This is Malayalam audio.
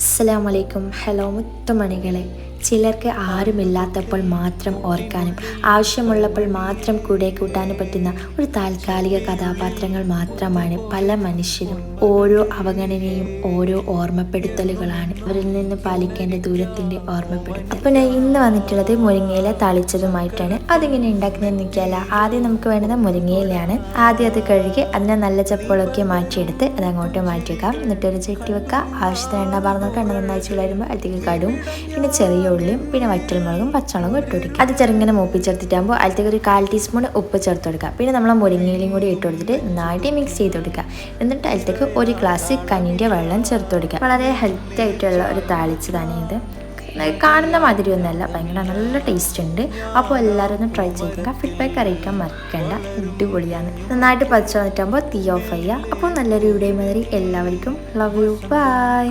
അസ്സലാമലൈക്കും. ഹലോ മുത്തുമണികളെ. ചിലർക്ക് ആരുമില്ലാത്തപ്പോൾ മാത്രം ഓർക്കാനും ആവശ്യമുള്ളപ്പോൾ മാത്രം കൂടെ കൂട്ടാനും പറ്റുന്ന ഒരു താൽക്കാലിക കഥാപാത്രങ്ങൾ മാത്രമാണ് പല മനുഷ്യരും. ഓരോ അവഗണനയും ഓരോ ഓർമ്മപ്പെടുത്തലുകളാണ് അവരിൽ നിന്ന് പാലിക്കേണ്ട ദൂരത്തിൻ്റെ ഓർമ്മപ്പെടുത്തൽ. അപ്പോൾ ഞാൻ ഇന്ന് വന്നിട്ടുള്ളത് മുരിങ്ങയില താളിച്ചതുമായിട്ടാണ്. അതിങ്ങനെ ഉണ്ടാക്കുന്നതെന്ന് നോക്കിയാൽ ആദ്യം നമുക്ക് വേണ്ടത് മുരിങ്ങയിലയാണ്. ആദ്യം അത് കഴുകി അതിനെ നല്ല ചപ്പുകളൊക്കെ മാറ്റിയെടുത്ത് അത് അങ്ങോട്ട് മാറ്റി വെക്കാം. എന്നിട്ടൊരു ചട്ടി വെക്കുക. ആവശ്യത്തിന് എണ്ണ പറഞ്ഞിട്ട് എണ്ണ നന്നായി ചൂടായിരുമ്പോൾ അതിലേക്ക് കടും പിന്നെ ചെറിയ ഉള്ളിയും പിന്നെ വറ്റൽമുളകും പച്ചമുളകും ഇട്ട് കൊടുക്കുക. അത് ചെറുങ്ങനെ മൂപ്പിച്ചെടുത്തിട്ടാകുമ്പോൾ അതിലേക്ക് ഒരു 1/4 ടീസ്പൂൺ ഉപ്പ് ചേർത്ത് കൊടുക്കുക. പിന്നെ നമ്മൾ മുരിങ്ങയിലും കൂടി ഇട്ട് കൊടുത്തിട്ട് നന്നായിട്ട് മിക്സ് ചെയ്ത് കൊടുക്കുക. എന്നിട്ട് അതിലേക്ക് 1 ഗ്ലാസ് കഞ്ഞിൻ്റെ വെള്ളം ചേർത്ത് കൊടുക്കുക. വളരെ ഹെൽത്തി ആയിട്ടുള്ള ഒരു താളിച്ചതാണ് ഇത്. കാണുന്ന മാതിരി ഒന്നല്ല, ഭയങ്കര നല്ല ടേസ്റ്റ് ഉണ്ട്. അപ്പോൾ എല്ലാവരും ഒന്ന് ട്രൈ ചെയ്തേക്കുക. ഫീഡ്ബാക്ക് അറിയിക്കാൻ മറക്കണ്ട. അടിപൊളിയാണ്. നന്നായിട്ട് പച്ച വന്നിട്ടാകുമ്പോൾ തീ ഓഫ് ചെയ്യുക. അപ്പോൾ നല്ലൊരു വീഡിയോ മാതിരി എല്ലാവർക്കും ലവ് യു. ബൈ.